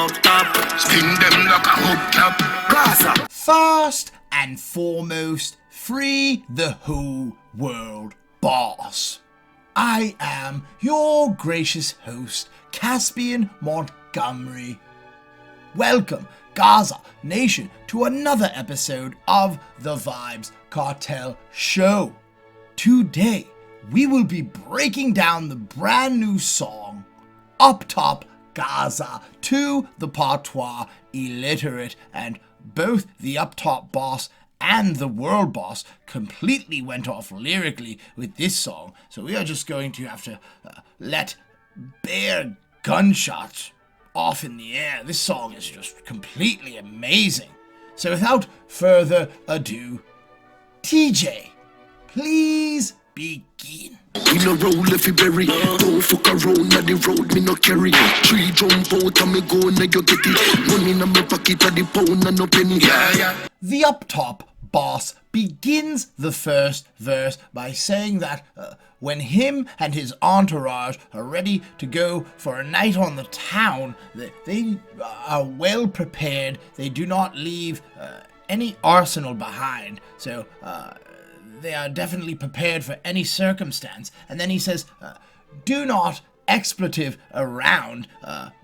up top. Spin them like a hubcap. Gaza. First and foremost, free the whole world, boss. I am your gracious host, Caspian Montgomery. Welcome, Gaza Nation, to another episode of the Vybz Kartel Show. Today, we will be breaking down the brand new song, Up Gaza, to the patois illiterate, and both the Up Top boss and the world boss completely went off lyrically with this song, so we are just going to have to let bare gunshots off in the air. This song is just completely amazing. So without further ado, TeeJay, please begin. We no roll if you bury. Don't fuck around on the road, me no carry. 3 jump out and me go now you get it. Money in my pocket at the pound and no penny. Yeah. The Up Top boss begins the first verse by saying that when him and his entourage are ready to go for a night on the town, they are well prepared. They do not leave any arsenal behind. So they are definitely prepared for any circumstance. And then he says, do not expletive around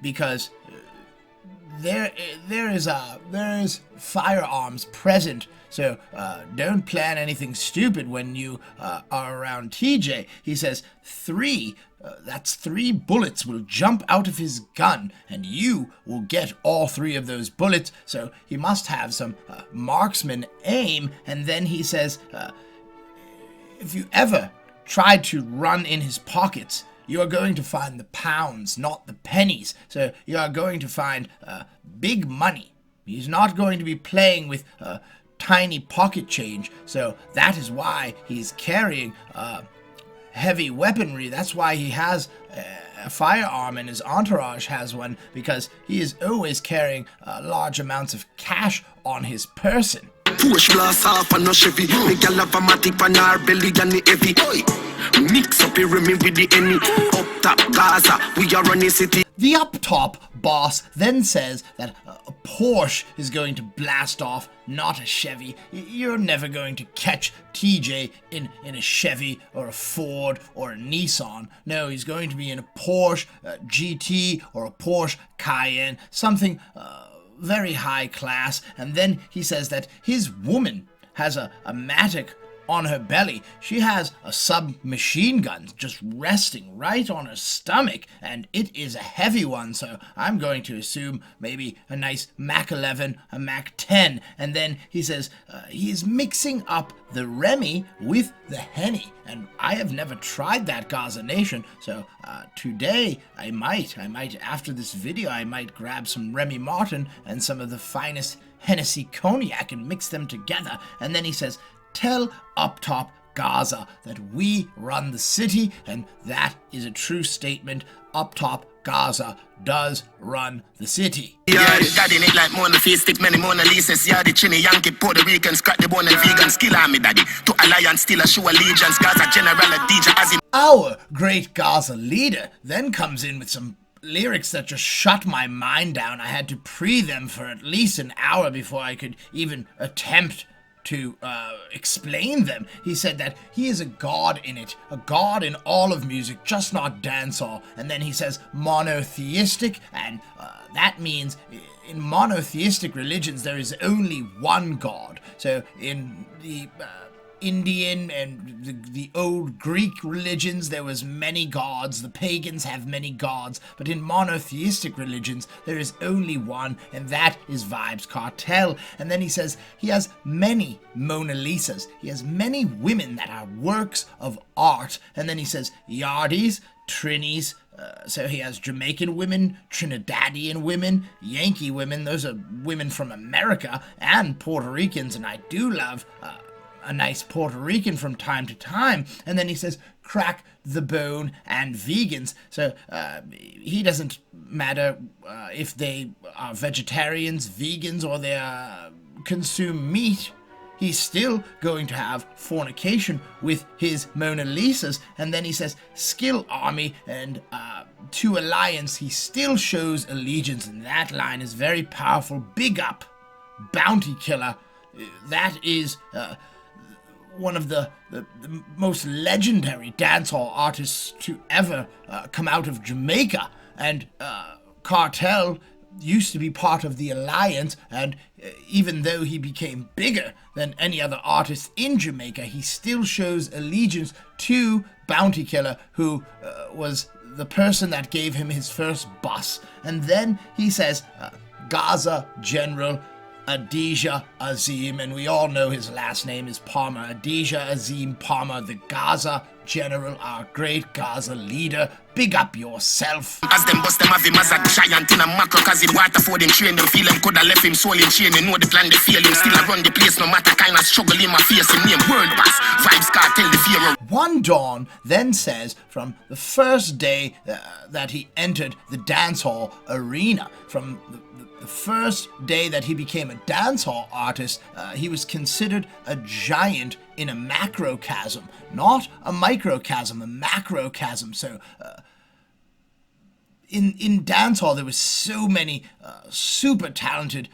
because there is firearms present. So don't plan anything stupid when you are around TeeJay. He says 3 bullets will jump out of his gun, and you will get all 3 of those bullets. So he must have some marksman aim. And then he says, if you ever try to run in his pockets, you are going to find the pounds, not the pennies. So you are going to find big money. He's not going to be playing with tiny pocket change. So that is why he's carrying heavy weaponry. That's why he has a firearm and his entourage has one, because he is always carrying large amounts of cash on his person. Push blast off and no Chevy. Me gal have a matic on her belly and the heavy. Mix up here me with the enemy. Up top Gaza, we are running city. The Up Top boss then says that a Porsche is going to blast off, not a Chevy. You're never going to catch TeeJay in a Chevy or a Ford or a Nissan. No, he's going to be in a Porsche GT or a Porsche Cayenne, something very high class. And then he says that his woman has a Matic on her belly. She has a submachine gun just resting right on her stomach, and it is a heavy one, so I'm going to assume maybe a nice Mac 11, a Mac 10. And then he says he is mixing up the Remy with the Henny, and I have never tried that, Gaza Nation, so today I might after this video I might grab some Remy Martin and some of the finest Hennessy cognac and mix them together. And then he says, tell Up Top Gaza that we run the city, and that is a true statement. Up Top Gaza does run the city. Yeah, got in it like Mona Face, stick many Mona Lisas. Yeah, the Chinny Yankee, Puerto Rican, scratch the bone and vegan. Skill army daddy, to alliance, still a show allegiance. Gaza general, a DJ as in. Our great Gaza leader then comes in with some lyrics that just shut my mind down. I had to pre them for at least an hour before I could even attempt to explain them. He said that he is a god in it, a god in all of music, just not dancehall. And then he says monotheistic, and that means in monotheistic religions there is only one god. So in the Indian and the old Greek religions, there was many gods. The pagans have many gods, but in monotheistic religions there is only one, and that is Vybz Kartel. And then he says he has many Mona Lisas. He has many women that are works of art. And then he says Yardies, Trinis. So he has Jamaican women, Trinidadian women, Yankee women. Those are women from America, and Puerto Ricans, and I do love a nice Puerto Rican from time to time. And then he says crack the bone and vegans. So he doesn't matter if they are vegetarians, vegans, or they consume meat. He's still going to have fornication with his Mona Lisas. And then he says skill army and to Alliance, he still shows allegiance, and that line is very powerful. Big up, Bounty Killer. That is one of the most legendary dancehall artists to ever come out of Jamaica. And Kartel used to be part of the Alliance, and even though he became bigger than any other artist in Jamaica, he still shows allegiance to Bounty Killer, who was the person that gave him his first bus. And then he says, Gaza General Adidja Azim, and we all know his last name is Palmer. Adidja Azim Palmer, the Gaza General, our great Gaza leader. Big up yourself. As them bust them have him as a giant in a macro, cause it water for them train them feel him coulda left him soul in chain. You know the plan they feel him still a run the place no matter kind of struggle in my face him name world boss Vybz Kartel the Pharaoh. One Dawn then says from the first day that he entered the dancehall arena, from the first day that he became a dancehall artist, he was considered a giant in a macrocosm, not a microcosm, a macrocosm. So in dancehall there was so many super talented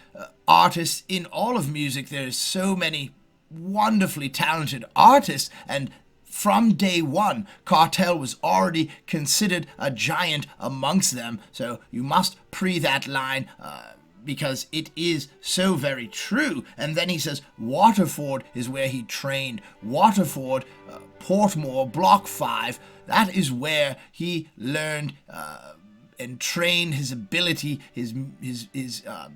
artists in all of music. There's so many wonderfully talented artists, and from day one, Kartel was already considered a giant amongst them. So you must pre that line because it is so very true. And then he says Waterford is where he trained. Waterford, Portmore, Block 5, that is where he learned and trained his ability, his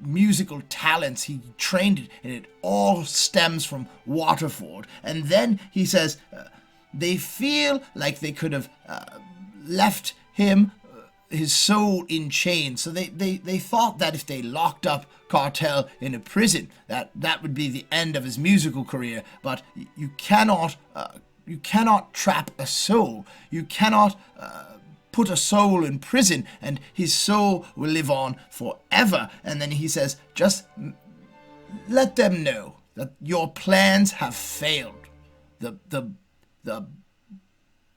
musical talents. He trained it, and it all stems from Waterford. And then he says they feel like they could have left him, his soul, in chains. So they thought that if they locked up Kartel in a prison, that would be the end of his musical career. But you cannot trap a soul. You cannot put a soul in prison, and his soul will live on forever. And then he says, just let them know that your plans have failed. The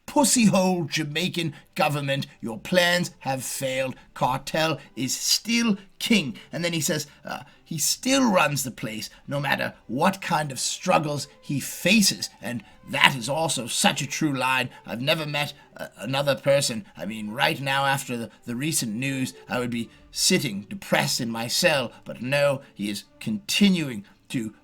pussyhole Jamaican government, your plans have failed. Kartel is still king. And then he says he still runs the place no matter what kind of struggles he faces. And that is also such a true line. I've never met another person. I mean, right now after the recent news, I would be sitting depressed in my cell. But no, he is continuing to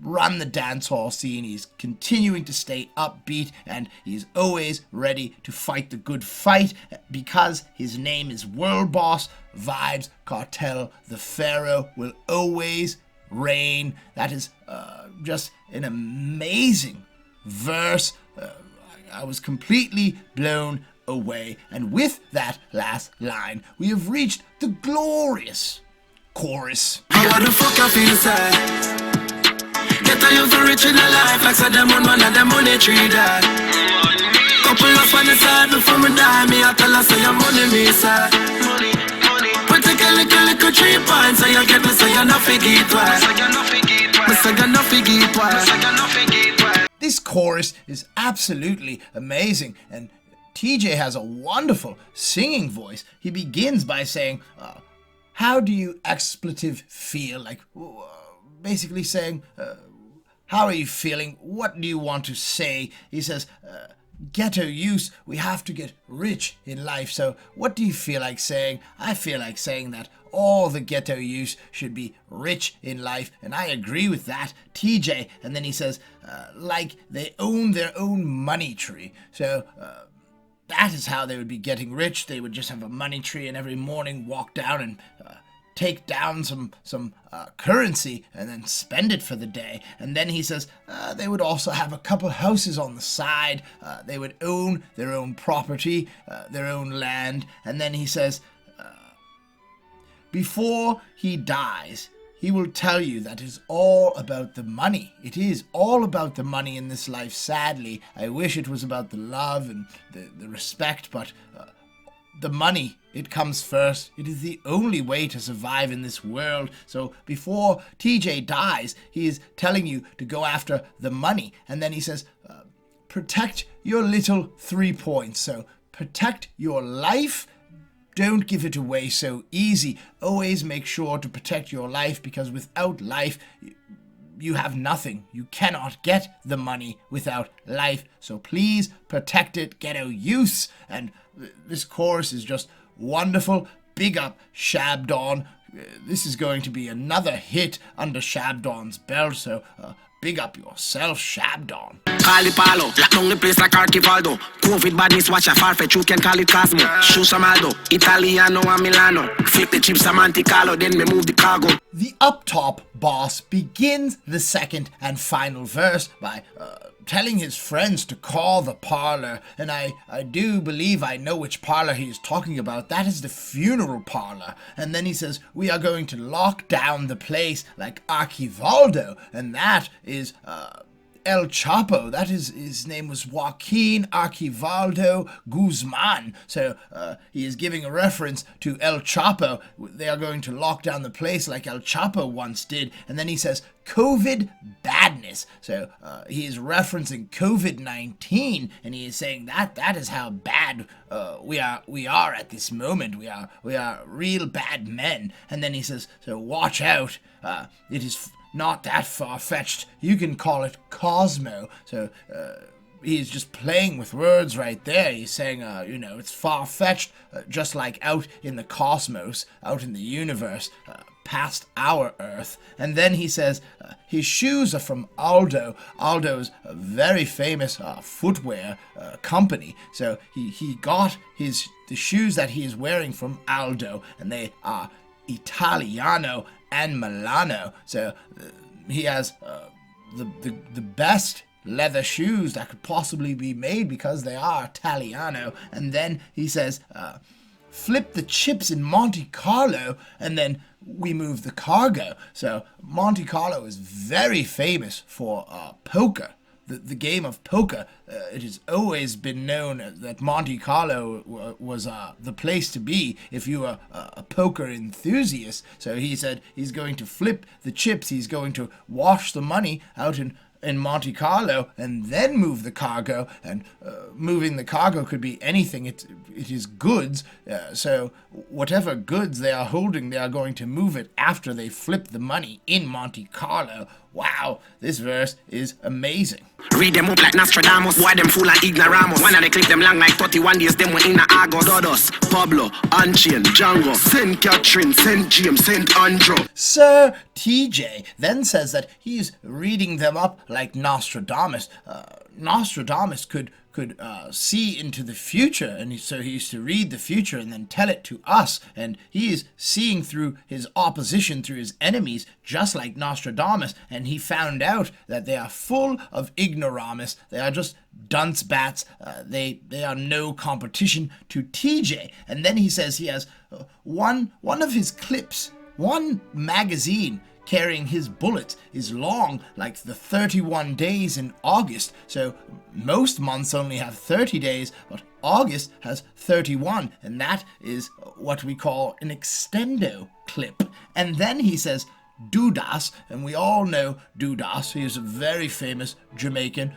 run the dancehall scene. He's continuing to stay upbeat, and he's always ready to fight the good fight because his name is World Boss Vybz Kartel. The Pharaoh will always reign. That is just an amazing verse. I was completely blown away. And with that last line, we have reached the glorious chorus. How the fuck I feel sad? Get a youth rich in a life like so them on one of them money tree that. Couple of on the side before me die, me I tell her say your money me side. But take a little 3 points so you get me so you're not forget why. Me say you're not forget why. This chorus is absolutely amazing, and TeeJay has a wonderful singing voice. He begins by saying, how do you expletive feel? Like, basically saying, how are you feeling? What do you want to say? He says, ghetto use, we have to get rich in life. So what do you feel like saying? I feel like saying that all the ghetto youth should be rich in life, and I agree with that, TeeJay. And then he says, like they own their own money tree. So that is how they would be getting rich. They would just have a money tree, and every morning walk down and take down some currency and then spend it for the day. And then he says they would also have a couple houses on the side. They would own their own property, their own land. And then he says before he dies, he will tell you that it's all about the money. It is all about the money in this life, sadly. I wish it was about the love and the respect, but the money, it comes first. It is the only way to survive in this world. So before TeeJay dies, he is telling you to go after the money. And then he says, protect your little 3 points. So protect your life, don't give it away so easy. Always make sure to protect your life, because without life, you have nothing. You cannot get the money without life. So please protect it, get a use. And this chorus is just wonderful. Big up Shabdon. This is going to be another hit under Shabdon's belt. So big up yourself, Shabdon. Call it Palo, lock down the place like Archivaldo. COVID badness, watch a farfetch, you can call it Cosmo. Shoe Samaldo, Italiano and Milano. Flip the chips, a Monte Carlo, then we move the cargo. The Up Top boss begins the second and final verse by telling his friends to call the parlor, and I do believe I know which parlor he is talking about. That is the funeral parlor. And then he says, we are going to lock down the place like Archivaldo, and that is El Chapo. That is, his name was Joaquin Archivaldo Guzman. So he is giving a reference to El Chapo. They are going to lock down the place like El Chapo once did. And then he says, COVID badness. So he is referencing COVID-19, and he is saying that is how bad we are at this moment. We are real bad men. And then he says, so watch out. It is not that far-fetched. You can call it Cosmo. So he's just playing with words right there. He's saying, it's far-fetched, just like out in the cosmos, out in the universe, past our Earth. And then he says his shoes are from Aldo. Aldo's a very famous footwear company. So he got the shoes that he is wearing from Aldo, and they are Italiano and Milano. So he has the best leather shoes that could possibly be made because they are Italiano. And then he says, flip the chips in Monte Carlo, and then we move the cargo. So Monte Carlo is very famous for poker. The game of poker. It has always been known that Monte Carlo was the place to be if you were a poker enthusiast. So he said he's going to flip the chips. He's going to wash the money out in Monte Carlo and then move the cargo. And moving the cargo could be anything. It is goods. So whatever goods they are holding, they are going to move it after they flip the money in Monte Carlo. Wow, this verse is amazing. Read them up like Nostradamus. Why them full of ignoramus? One of they clip them long like 31 days. Them were in the Argos. Dodos, Pablo, Unchain, Django, St. Catherine, St. James, St. Andrew. Sir TeeJay then says that he's reading them up like Nostradamus. Nostradamus could see into the future, and so he used to read the future and then tell it to us, and he is seeing through his opposition, through his enemies, just like Nostradamus, and he found out that they are full of ignoramus. They are just dunce bats. They are no competition to TeeJay. And then he says he has one of his clips, one magazine carrying his bullets is long like the 31 days in August. So most months only have 30 days, but August has 31, and that is what we call an extendo clip. And then he says Dudas, and we all know Dudas. He is a very famous Jamaican.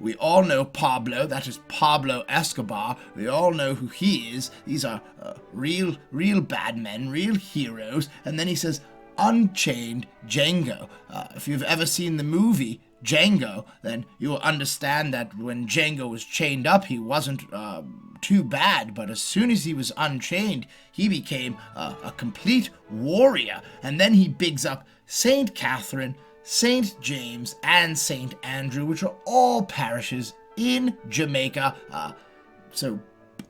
We all know Pablo. That is Pablo Escobar. We all know who he is. These are real bad men, real heroes. And then he says Unchained Django. If you've ever seen the movie Django, then you will understand that when Django was chained up, he wasn't too bad, but as soon as he was unchained, he became a complete warrior. And then he bigs up St. Catherine, St. James, and St. Andrew, which are all parishes in Jamaica. So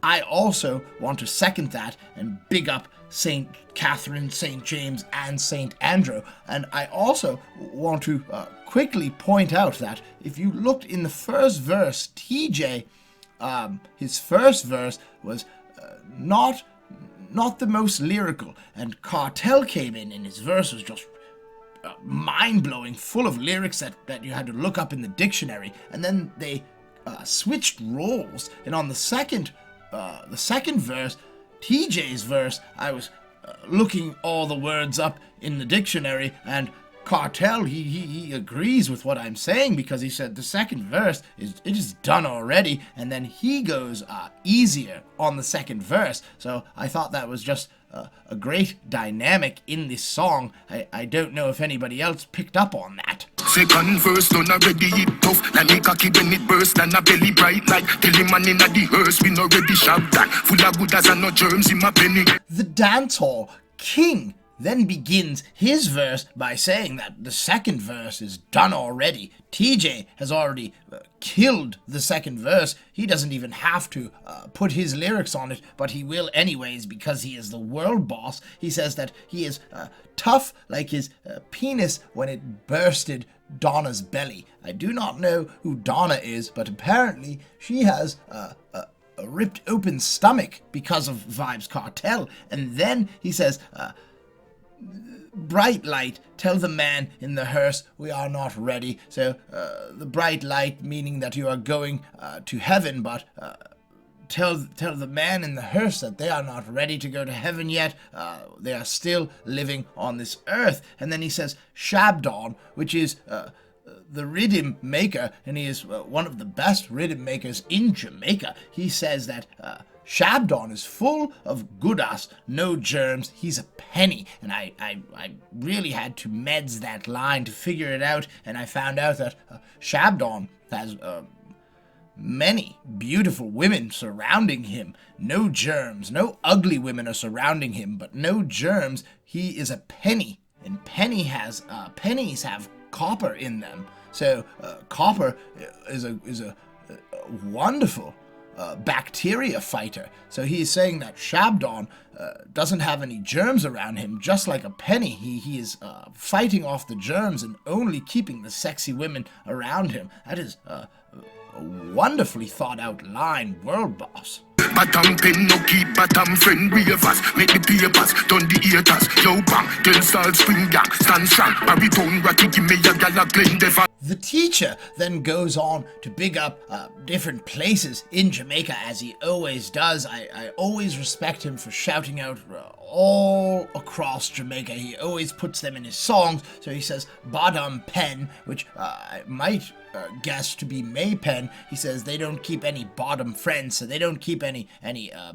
I also want to second that and big up St. Catherine, St. James, and St. Andrew. And I also want to quickly point out that if you looked in the first verse, TeeJay, his first verse was not the most lyrical, and Kartel came in, and his verse was just mind-blowing, full of lyrics that you had to look up in the dictionary. And then they switched roles, and on the second verse, TeeJay's verse, I was looking all the words up in the dictionary, and Kartel, he agrees with what I'm saying, because he said the second verse is done already, and then he goes easier on the second verse. So I thought that was just a great dynamic in this song. I don't know if anybody else picked up on that. Second verse done already, it tough. Like me cocky when it burst, and a belly bright like tell him man inna the hearse. We no ready Shabdon, full of good as and no germs in my penny. The dancehall king then begins his verse by saying that the second verse is done already. TeeJay has already killed the second verse. He doesn't even have to put his lyrics on it, but he will anyways because he is the world boss. He says that he is tough like his penis when it bursted Donna's belly. I do not know who Donna is, but apparently she has a ripped open stomach because of Vybz Kartel. And then he says, bright light, tell the man in the hearse we are not ready. So the bright light meaning that you are going to heaven, but tell the man in the hearse that they are not ready to go to heaven yet. They are still living on this earth. And then he says Shabdon, which is the rhythm maker, and he is one of the best rhythm makers in Jamaica. He says that Shabdon is full of good-ass, no germs, he's a penny. And I really had to meds that line to figure it out, and I found out that Shabdon has many beautiful women surrounding him. No germs, no ugly women are surrounding him, but no germs. He is a penny, and pennies have copper in them. So copper is a wonderful bacteria fighter. So he is saying that Shabdon doesn't have any germs around him, just like a penny. He is fighting off the germs and only keeping the sexy women around him. That is a wonderfully thought out line, world boss. Bottom pen no keep bottom friend ravers. Make the papers, turn the haters. Yo bang, tell salt spring gang, stand strong. Baritone ratty, give me a gala Glendever. The teacher then goes on to big up different places in Jamaica, as he always does. I always respect him for shouting out all across Jamaica. He always puts them in his songs. So he says Bottom Pen, which I might guess to be Maypen. He says they don't keep any bottom friends, so they don't keep any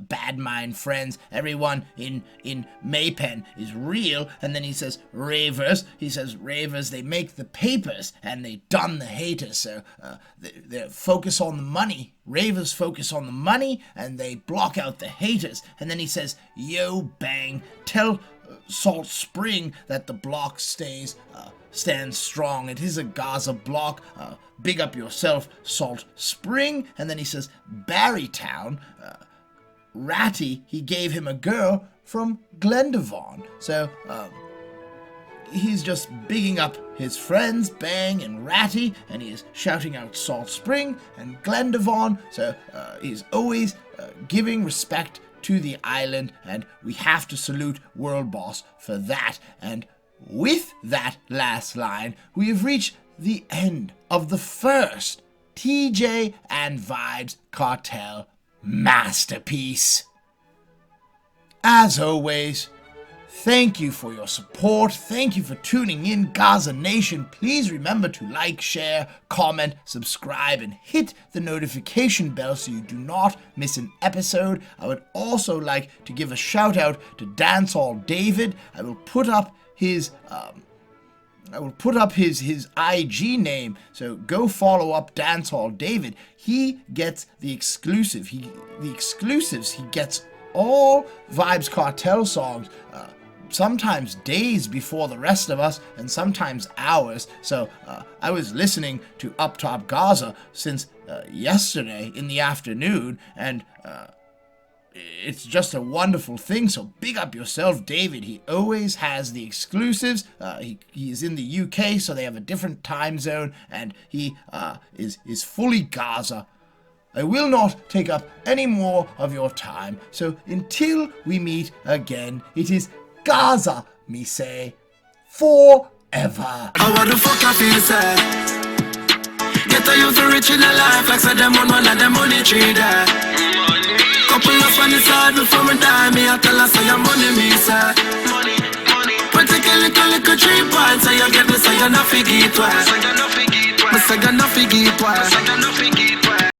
bad mind friends. Everyone in Maypen is real. And then he says ravers. He says ravers, they make the papers and they done the haters. So they focus on the money. Ravers focus on the money and they block out the haters. And then he says, yo bang, tell Salt Spring that the block stands strong. It is a Gaza block. Big up yourself, Salt Spring. And then he says, Barrytown, Ratty, he gave him a girl from Glendavon. So he's just bigging up his friends, Bang and Ratty, and he is shouting out Salt Spring and Glendavon. So he's always giving respect to the island, and we have to salute World Boss for that. And with that last line, we have reached the end of the first TeeJay and Vybz Kartel masterpiece. As always, thank you for your support. Thank you for tuning in, Gaza Nation. Please remember to like, share, comment, subscribe, and hit the notification bell so you do not miss an episode. I would also like to give a shout out to Dancehall David. I will put up his IG name, so go follow up Dancehall David. He gets the exclusive. The exclusives. He gets all Vybz Kartel songs, sometimes days before the rest of us, and sometimes hours. So I was listening to Up Gaza since yesterday in the afternoon, and it's just a wonderful thing. So big up yourself, David. He always has the exclusives. He is in the UK, so they have a different time zone, and he is fully Gaza. I will not take up any more of your time. So until we meet again, it is Gaza, me say, forever. How the fuck I feel sad? Get a youth rich in a life like said them on one of them money tree that. Couple of funny side before me die, me I tell her say your money me sad. Money. particularly little 3 points. So you get me, so you not figure it well. Me say you not figure it well.